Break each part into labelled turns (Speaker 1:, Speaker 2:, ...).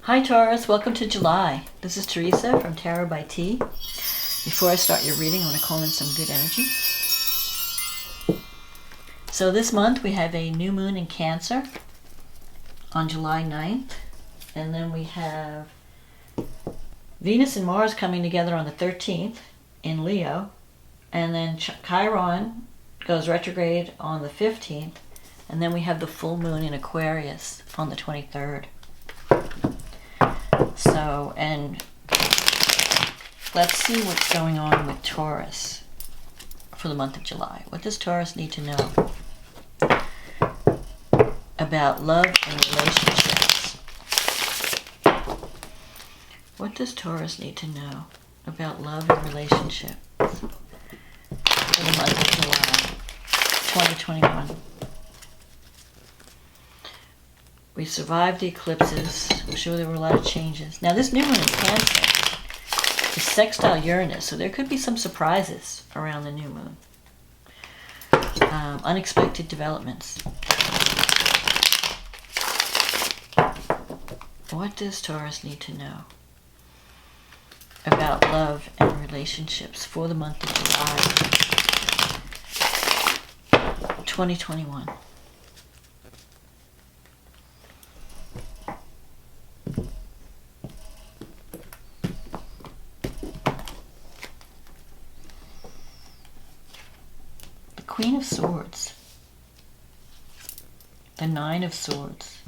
Speaker 1: Hi Taurus, welcome to July. This is Teresa from Tarot by T. Before I start your reading, I want to call in some good energy. So this month we have a new moon in Cancer on July 9th. And then we have Venus and Mars coming together on the 13th in Leo. And then Chiron goes retrograde on the 15th. And then we have the full moon in Aquarius on the 23rd. So, and let's see what's going on with Taurus for the month of July. What does Taurus need to know about love and relationships? What does Taurus need to know about love and relationships for the month of July 2021? We survived the eclipses. I'm sure there were a lot of changes. Now this new moon in Cancer is sextile Uranus, so there could be some surprises around the new moon. Unexpected developments. What does Taurus need to know about love and relationships for the month of July 2021? Queen of Swords, the Nine of Swords,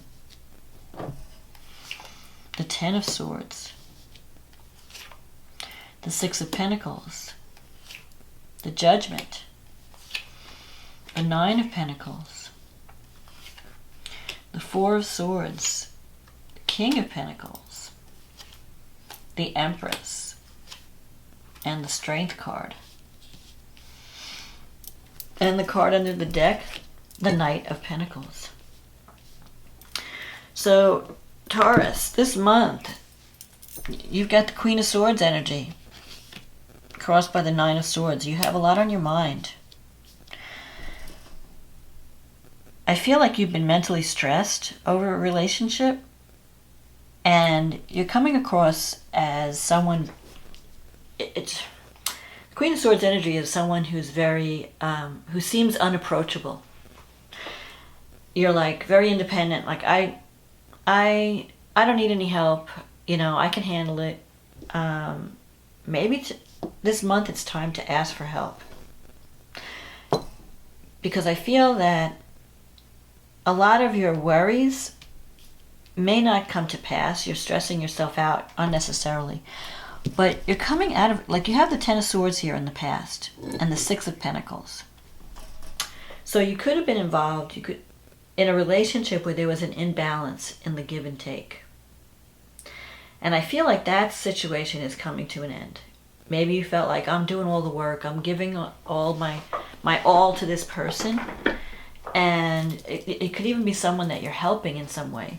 Speaker 1: the Ten of Swords, the Six of Pentacles, the Judgment, the Nine of Pentacles, the Four of Swords, the King of Pentacles, the Empress, and the Strength card. And the card under the deck, the Knight of Pentacles. So, Taurus, this month, you've got the Queen of Swords energy, crossed by the Nine of Swords. You have a lot on your mind. I feel like you've been mentally stressed over a relationship, and you're coming across as someone, Queen of Swords energy is someone who's very, who seems unapproachable. You're like very independent. Like I don't need any help. You know, I can handle it. Maybe this month it's time to ask for help, because I feel that a lot of your worries may not come to pass. You're stressing yourself out unnecessarily. But you're coming out of, like, you have the Ten of Swords here in the past, and the Six of Pentacles. So you could have been involved, in a relationship where there was an imbalance in the give and take. And I feel like that situation is coming to an end. Maybe you felt like, I'm doing all the work, I'm giving all my all to this person, and it could even be someone that you're helping in some way.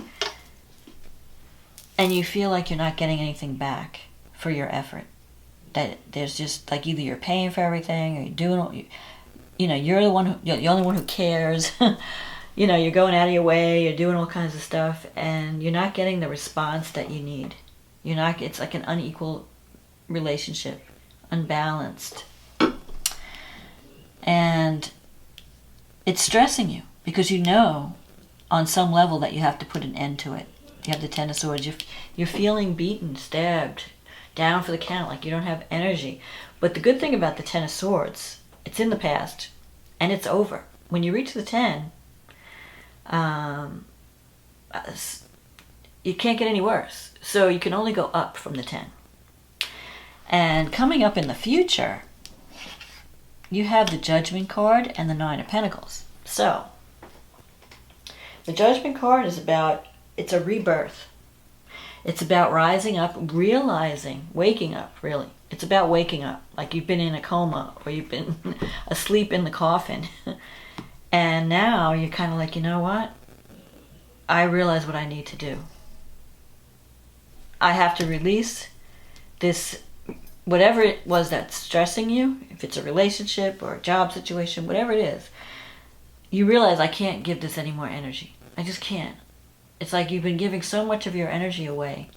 Speaker 1: And you feel like you're not getting anything back for your effort. That there's just like either you're paying for everything, or you're doing, you're the one you're the only one who cares. You're going out of your way, you're doing all kinds of stuff, and you're not getting the response that you need. It's like an unequal relationship, unbalanced, and it's stressing you because on some level that you have to put an end to it. You have the Ten of Swords. You're feeling beaten, stabbed, down for the count, like you don't have energy. But the good thing about the Ten of Swords, it's in the past, and it's over. When you reach the 10, you can't get any worse. So you can only go up from the 10. And coming up in the future, you have the Judgment card and the Nine of Pentacles. So, the Judgment card is it's a rebirth. It's about rising up, realizing, waking up, really. It's about waking up, like you've been in a coma, or you've been asleep in the coffin. And now you're kind of like, you know what? I realize what I need to do. I have to release this, whatever it was that's stressing you, if it's a relationship or a job situation, whatever it is, you realize I can't give this any more energy. I just can't. It's like you've been giving so much of your energy away,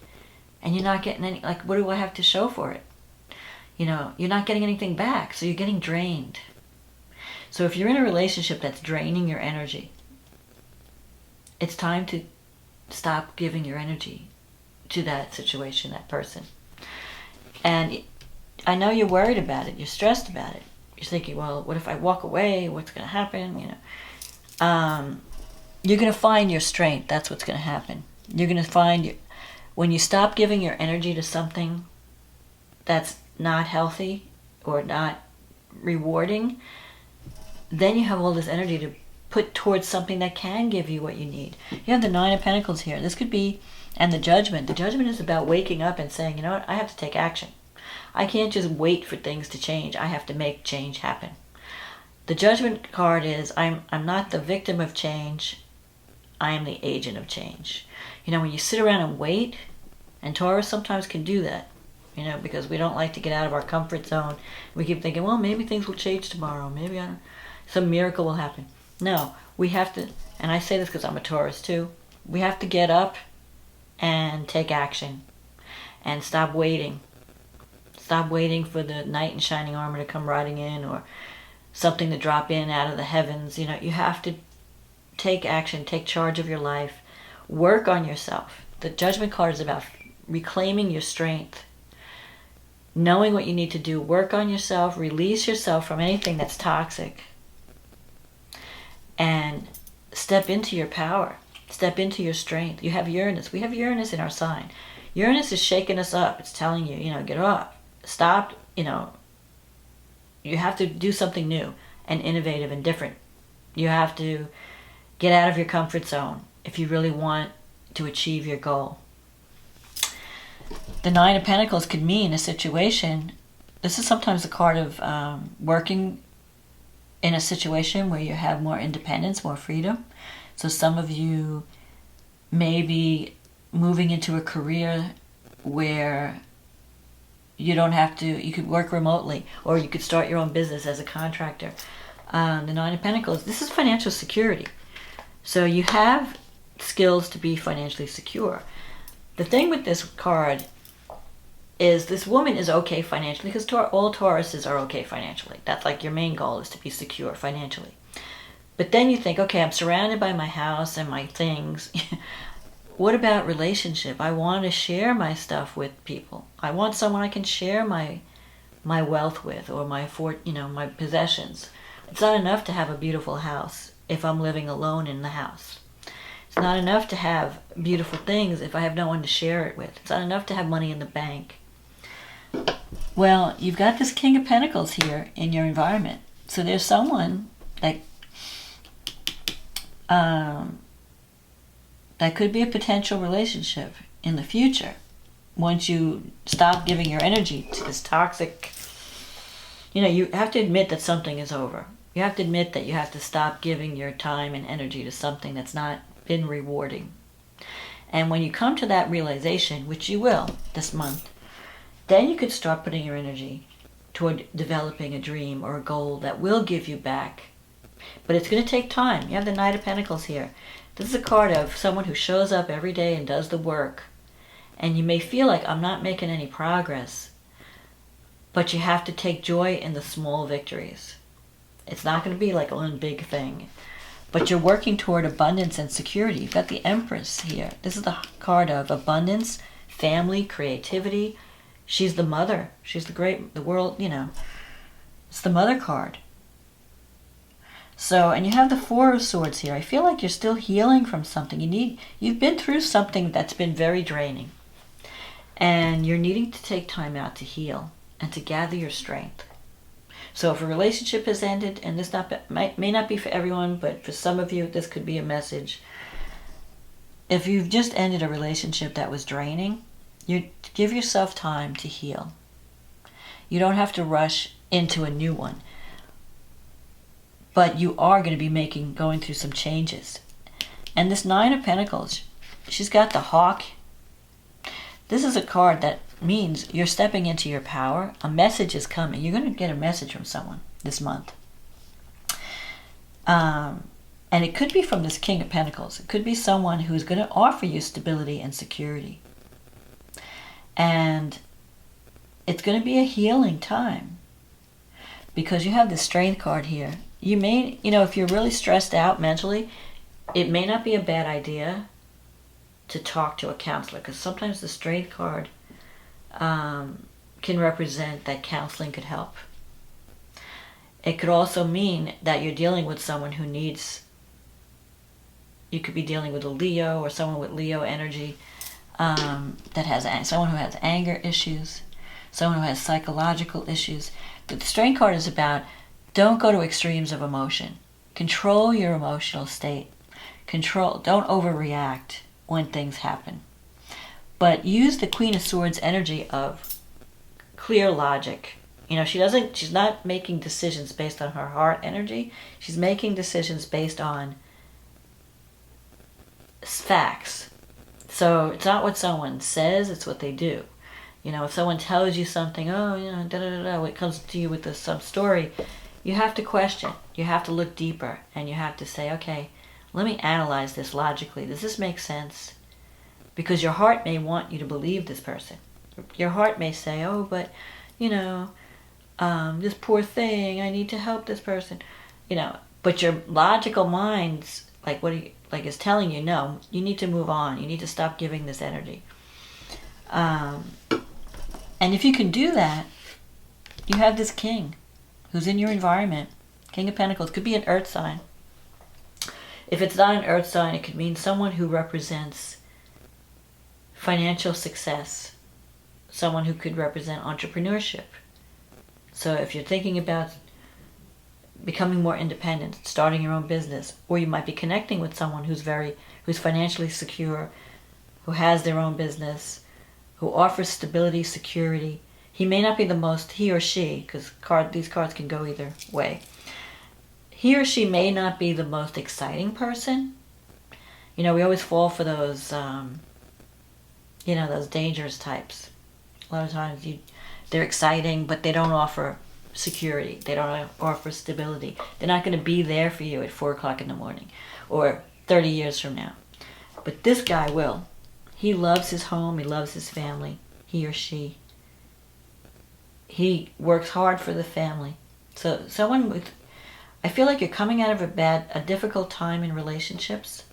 Speaker 1: and you're not getting any, like, what do I have to show for it? You're not getting anything back, so you're getting drained. So if you're in a relationship that's draining your energy, it's time to stop giving your energy to that situation, that person. And I know you're worried about it. You're stressed about it. You're thinking, well, what if I walk away? What's going to happen? You're going to find your strength. That's what's going to happen. You're going to find, when you stop giving your energy to something that's not healthy or not rewarding, then you have all this energy to put towards something that can give you what you need. You have the Nine of Pentacles here. This could be, and the Judgment. The Judgment is about waking up and saying, you know what, I have to take action. I can't just wait for things to change. I have to make change happen. The Judgment card is, I'm not the victim of change. I am the agent of change. When you sit around and wait, and Taurus sometimes can do that, because we don't like to get out of our comfort zone. We keep thinking, well, maybe things will change tomorrow. Maybe some miracle will happen. No, we have to, and I say this because I'm a Taurus too, we have to get up and take action and stop waiting. Stop waiting for the knight in shining armor to come riding in or something to drop in out of the heavens. You have to take action, take charge of your life, work on yourself. The Judgment card is about reclaiming your strength, knowing what you need to do, work on yourself, release yourself from anything that's toxic, and step into your power, step into your strength. You have Uranus. We have Uranus in our sign. Uranus is shaking us up. It's telling you, get up, stop, you have to do something new and innovative and different. You have to get out of your comfort zone if you really want to achieve your goal. The Nine of Pentacles could mean a situation. This is sometimes a card of working in a situation where you have more independence, more freedom. So some of you may be moving into a career where you don't have to, you could work remotely, or you could start your own business as a contractor. The Nine of Pentacles, this is financial security. So you have skills to be financially secure. The thing with this card is this woman is okay financially, because all Tauruses are okay financially. That's like your main goal, is to be secure financially. But then you think, okay, I'm surrounded by my house and my things. What about relationship? I want to share my stuff with people. I want someone I can share my wealth with, or my possessions. It's not enough to have a beautiful house if I'm living alone in the house. It's not enough to have beautiful things if I have no one to share it with. It's not enough to have money in the bank. Well, you've got this King of Pentacles here in your environment. So there's someone that could be a potential relationship in the future once you stop giving your energy to this toxic. You have to admit that something is over. You have to admit that you have to stop giving your time and energy to something that's not been rewarding. And when you come to that realization, which you will this month, then you could start putting your energy toward developing a dream or a goal that will give you back. But it's going to take time. You have the Knight of Pentacles here. This is a card of someone who shows up every day and does the work. And you may feel like, I'm not making any progress. But you have to take joy in the small victories. It's not going to be like one big thing. But you're working toward abundance and security. You've got the Empress here. This is the card of abundance, family, creativity. She's the mother. She's the world, It's the mother card. So, and you have the Four of Swords here. I feel like you're still healing from something. You've been through something that's been very draining. And you're needing to take time out to heal and to gather your strength. So if a relationship has ended, and this may not be for everyone, but for some of you, this could be a message. If you've just ended a relationship that was draining, you give yourself time to heal. You don't have to rush into a new one. But you are going to be going through some changes. And this Nine of Pentacles, she's got the Hawk. This is a card that means you're stepping into your power. A message is coming. You're going to get a message from someone this month. And it could be from this King of Pentacles. It could be someone who's going to offer you stability and security. And it's going to be a healing time. Because you have the Strength card here. You may, if you're really stressed out mentally, it may not be a bad idea to talk to a counselor. Because sometimes the Strength card can represent that counseling could help. It could also mean that you're dealing with someone who needs... You could be dealing with a Leo or someone with Leo energy that has someone who has anger issues, someone who has psychological issues. The Strength card is about don't go to extremes of emotion. Control your emotional state. Don't overreact when things happen. But use the Queen of Swords energy of clear logic. She's not making decisions based on her heart energy. She's making decisions based on facts. So it's not what someone says, it's what they do. If someone tells you something, when it comes to you with some story, you have to question. You have to look deeper, and you have to say, okay, let me analyze this logically. Does this make sense? Because your heart may want you to believe this person. Your heart may say, but, this poor thing, I need to help this person. But your logical mind's is telling you, no, you need to move on. You need to stop giving this energy. And if you can do that, you have this king who's in your environment. King of Pentacles. Could be an earth sign. If it's not an earth sign, it could mean someone who represents financial success. Someone who could represent entrepreneurship. So if you're thinking about becoming more independent, starting your own business, or you might be connecting with someone who's financially secure, who has their own business, who offers stability, security. He may not be he or she, because these cards can go either way. He or she may not be the most exciting person. We always fall for those, those dangerous types. A lot of times they're exciting, but they don't offer security. They don't offer stability. They're not going to be there for you at 4 o'clock in the morning or 30 years from now. But this guy will. He loves his home. He loves his family. He or she. He works hard for the family. So I feel like you're coming out of a difficult time in relationships,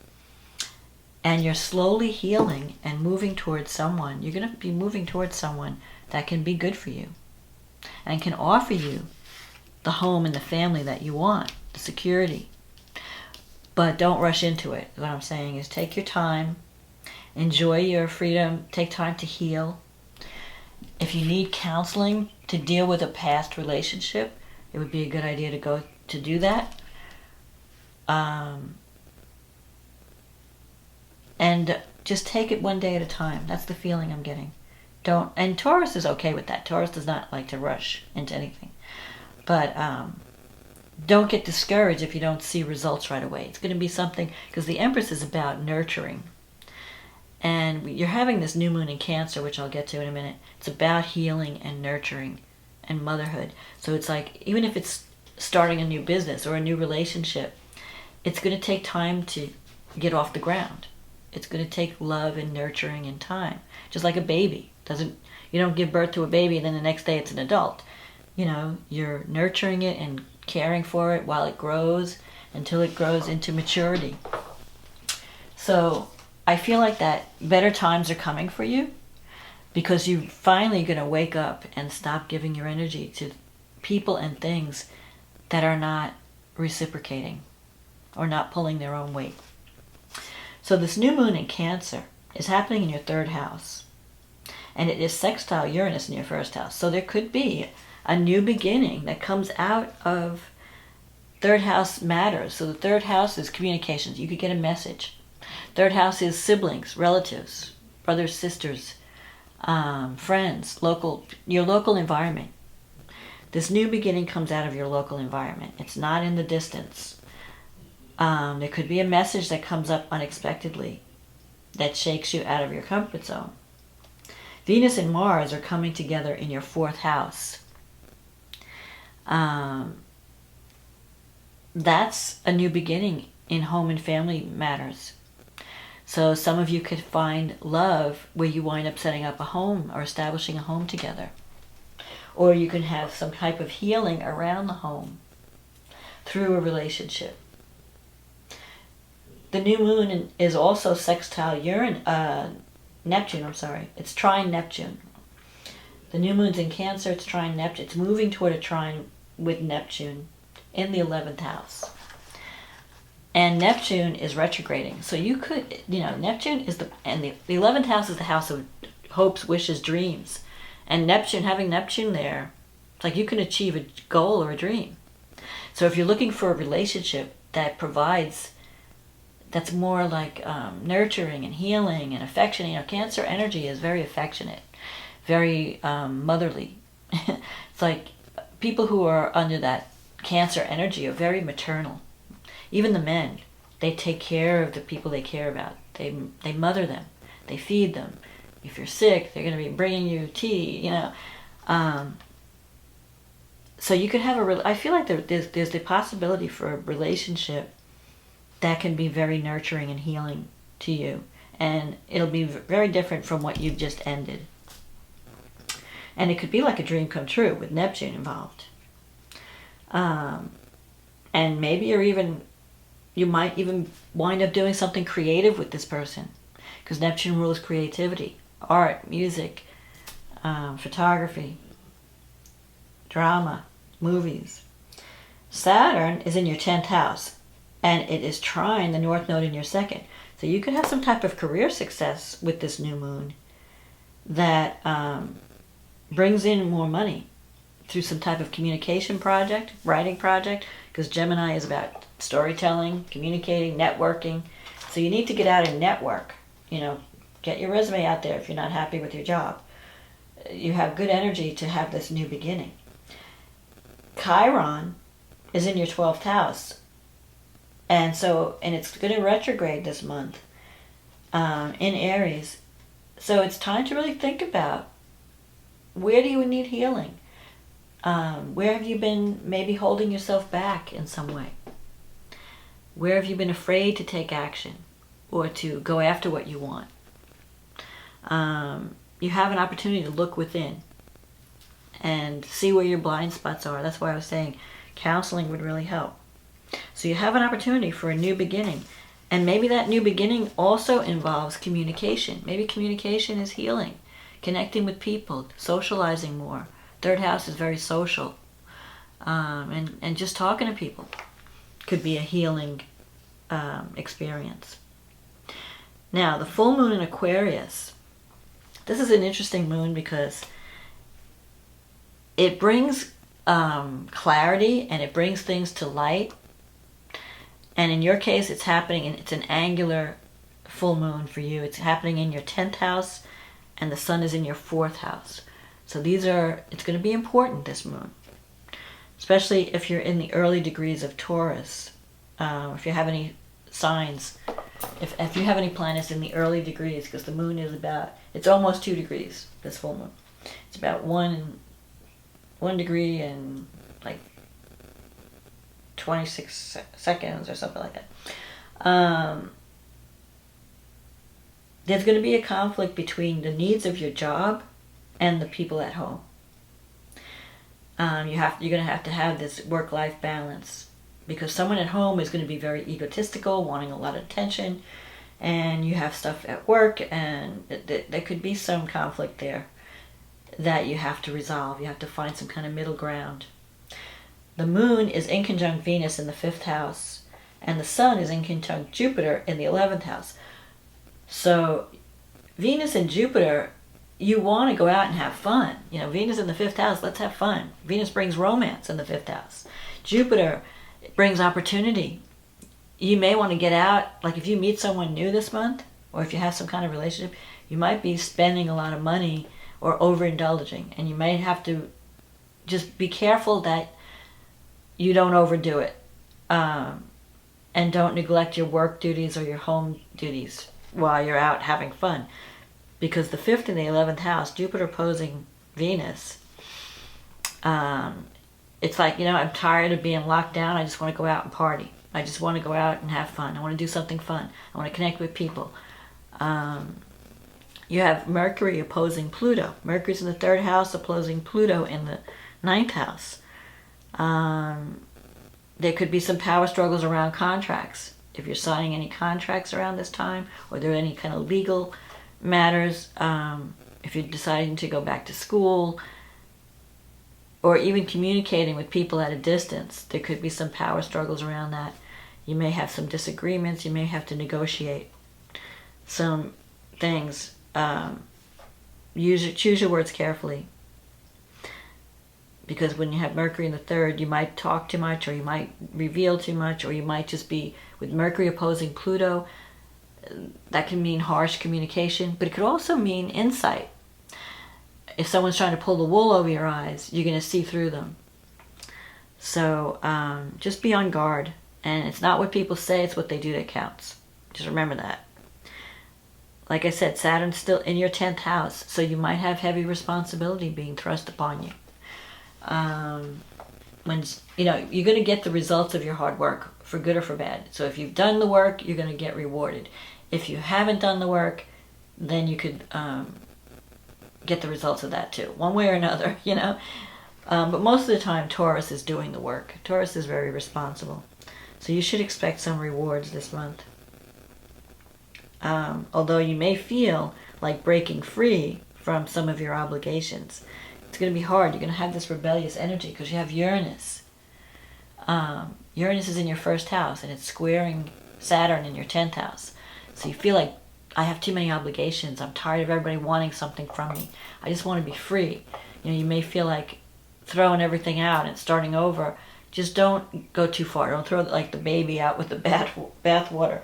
Speaker 1: and you're slowly healing and moving towards someone. You're going to be moving towards someone that can be good for you and can offer you the home and the family that you want, the security. But don't rush into it. What I'm saying is take your time, enjoy your freedom, take time to heal. If you need counseling to deal with a past relationship, it would be a good idea to go to do that. And just take it one day at a time. That's the feeling I'm getting. And Taurus is okay with that. Taurus does not like to rush into anything. But don't get discouraged if you don't see results right away. It's going to be something, because the Empress is about nurturing. And you're having this new moon in Cancer, which I'll get to in a minute. It's about healing and nurturing and motherhood. So it's like, even if it's starting a new business or a new relationship, it's going to take time to get off the ground. It's going to take love and nurturing and time. Just like a baby. You don't give birth to a baby and then the next day it's an adult. You're nurturing it and caring for it while it grows until it grows into maturity. So I feel like that better times are coming for you, because you're finally going to wake up and stop giving your energy to people and things that are not reciprocating or not pulling their own weight. So this new moon in Cancer is happening in your 3rd house. And it is sextile Uranus in your 1st house. So there could be a new beginning that comes out of 3rd house matters. So the 3rd house is communications. You could get a message. 3rd house is siblings, relatives, brothers, sisters, friends, your local environment. This new beginning comes out of your local environment. It's not in the distance. There could be a message that comes up unexpectedly that shakes you out of your comfort zone. Venus and Mars are coming together in your 4th house. That's a new beginning in home and family matters. So some of you could find love where you wind up setting up a home or establishing a home together. Or you can have some type of healing around the home through a relationship. The new moon is also sextile Neptune, It's trine Neptune. The new moon's in Cancer, it's trine Neptune. It's moving toward a trine with Neptune in the 11th house. And Neptune is retrograding. So you could, Neptune is the 11th house is the house of hopes, wishes, dreams. And having Neptune there, it's like you can achieve a goal or a dream. So if you're looking for a relationship that provides, that's more like nurturing and healing and affection. Cancer energy is very affectionate, very motherly. It's like people who are under that Cancer energy are very maternal. Even the men, they take care of the people they care about. They mother them. They feed them. If you're sick, they're going to be bringing you tea, So you could have I feel like there's the possibility for a relationship that can be very nurturing and healing to you. And it'll be very different from what you've just ended. And it could be like a dream come true with Neptune involved. And maybe you might even wind up doing something creative with this person, because Neptune rules creativity, art, music, photography, drama, movies. Saturn is in your 10th house, and it is trine the North Node in your 2nd. So you could have some type of career success with this new moon that brings in more money through some type of communication project, writing project, because Gemini is about storytelling, communicating, networking. So you need to get out and network. Get your resume out there if you're not happy with your job. You have good energy to have this new beginning. Chiron is in your 12th house. And it's going to retrograde this month in Aries. So it's time to really think about, where do you need healing? Where have you been maybe holding yourself back in some way? Where have you been afraid to take action or to go after what you want? You have an opportunity to look within and see where your blind spots are. That's why I was saying counseling would really help. So you have an opportunity for a new beginning. And maybe that new beginning also involves communication. Maybe communication is healing, connecting with people, socializing more. 3rd house is very social. And just talking to people could be a healing experience. Now, the full moon in Aquarius. This is an interesting moon because it brings clarity and it brings things to light. And in your case, it's happening, and it's an angular full moon for you. It's happening in your 10th house, and the sun is in your 4th house. So it's going to be important, this moon. Especially if you're in the early degrees of Taurus. If you have any signs, if you have any planets in the early degrees, because the moon is it's almost 2 degrees, this full moon. It's about 1 degree and like 26 seconds or something like that. There's going to be a conflict between the needs of your job and the people at home. You're going to have this work-life balance, because someone at home is going to be very egotistical, wanting a lot of attention, and you have stuff at work, and there could be some conflict there that you have to resolve. You have to find some kind of middle ground. The moon is in conjunct Venus in the 5th house, and the sun is in conjunct Jupiter in the 11th house. So Venus and Jupiter, you want to go out and have fun. Venus in the 5th house, let's have fun. Venus brings romance in the 5th house. Jupiter brings opportunity. You may want to get out, like if you meet someone new this month, or if you have some kind of relationship, you might be spending a lot of money or overindulging, and you may have to just be careful that you don't overdo it, and don't neglect your work duties or your home duties while you're out having fun. Because the 5th and the 11th house, Jupiter opposing Venus, it's like, I'm tired of being locked down. I just want to go out and party. I just want to go out and have fun. I want to do something fun. I want to connect with people. You have Mercury opposing Pluto. Mercury's in the 3rd house opposing Pluto in the 9th house. There could be some power struggles around contracts. If you're signing any contracts around this time, or there are any kind of legal matters, if you're deciding to go back to school, or even communicating with people at a distance, there could be some power struggles around that. You may have some disagreements. You may have to negotiate some things. Choose your words carefully. Because when you have Mercury in the 3rd, you might talk too much, or you might reveal too much, or you might just be, with Mercury opposing Pluto, that can mean harsh communication, but it could also mean insight. If someone's trying to pull the wool over your eyes, you're going to see through them. So just be on guard. And it's not what people say, it's what they do that counts. Just remember that. Like I said, Saturn's still in your 10th house, so you might have heavy responsibility being thrust upon you. When you're going to get the results of your hard work, for good or for bad. So if you've done the work, you're going to get rewarded. If you haven't done the work, then you could get the results of that too, one way or another, But most of the time, Taurus is doing the work. Taurus is very responsible. So you should expect some rewards this month. Although you may feel like breaking free from some of your obligations. It's going to be hard. You're going to have this rebellious energy because you have Uranus. Uranus is in your 1st house, and it's squaring Saturn in your 10th house. So you feel like, I have too many obligations. I'm tired of everybody wanting something from me. I just want to be free. You may feel like throwing everything out and starting over. Just don't go too far. Don't throw like the baby out with the bath water.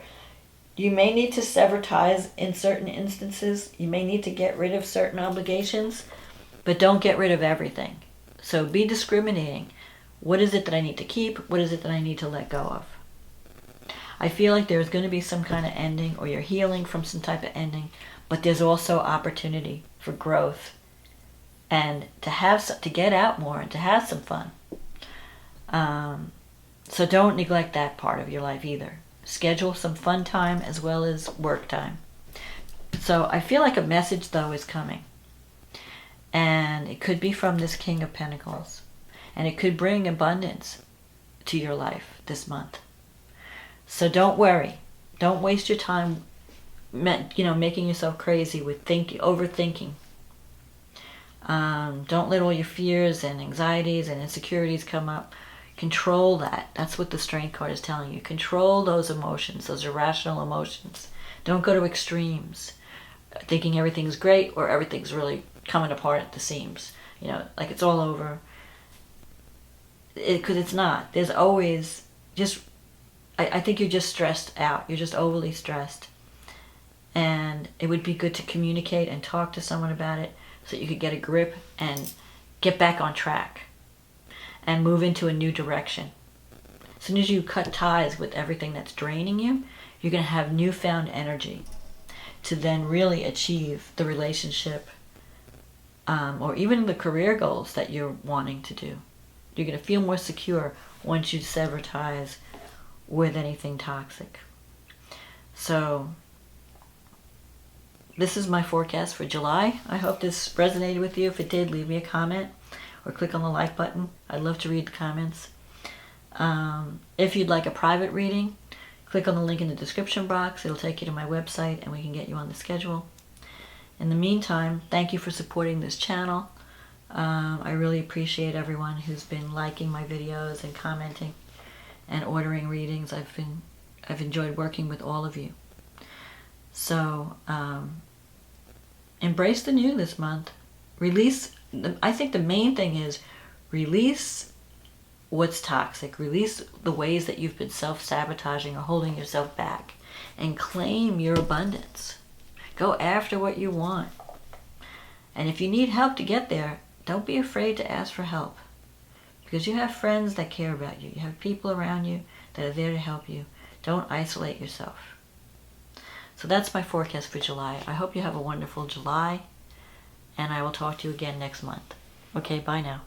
Speaker 1: You may need to sever ties in certain instances. You may need to get rid of certain obligations, but don't get rid of everything. So be discriminating. What is it that I need to keep? What is it that I need to let go of? I feel like there's going to be some kind of ending, or you're healing from some type of ending, but there's also opportunity for growth and to get out more and to have some fun. So don't neglect that part of your life either. Schedule some fun time as well as work time. So I feel like a message, though, is coming. And it could be from this King of Pentacles. And it could bring abundance to your life this month. So don't worry. Don't waste your time, making yourself crazy with overthinking. Don't let all your fears and anxieties and insecurities come up. Control that. That's what the Strength card is telling you. Control those emotions, those irrational emotions. Don't go to extremes, thinking everything's great or everything's really coming apart at the seams. Like it's all over. Because it's not. There's always I think you're just stressed out. You're just overly stressed. And it would be good to communicate and talk to someone about it so that you could get a grip and get back on track and move into a new direction. As soon as you cut ties with everything that's draining you, you're going to have newfound energy to then really achieve the relationship or even the career goals that you're wanting to do. You're going to feel more secure once you sever ties with anything toxic. So this is my forecast for July. I hope this resonated with you. If it did, leave me a comment or click on the like button. I'd love to read the comments. If you'd like a private reading, click on the link in the description box. It'll take you to my website and we can get you on the schedule. In the meantime, thank you for supporting this channel. I really appreciate everyone who's been liking my videos and commenting and ordering readings. I've enjoyed working with all of you. So embrace the new this month. I think the main thing is release what's toxic. Release the ways that you've been self-sabotaging or holding yourself back, and claim your abundance. Go after what you want. And if you need help to get there, don't be afraid to ask for help. Because you have friends that care about you. You have people around you that are there to help you. Don't isolate yourself. So that's my forecast for July. I hope you have a wonderful July. And I will talk to you again next month. Okay, bye now.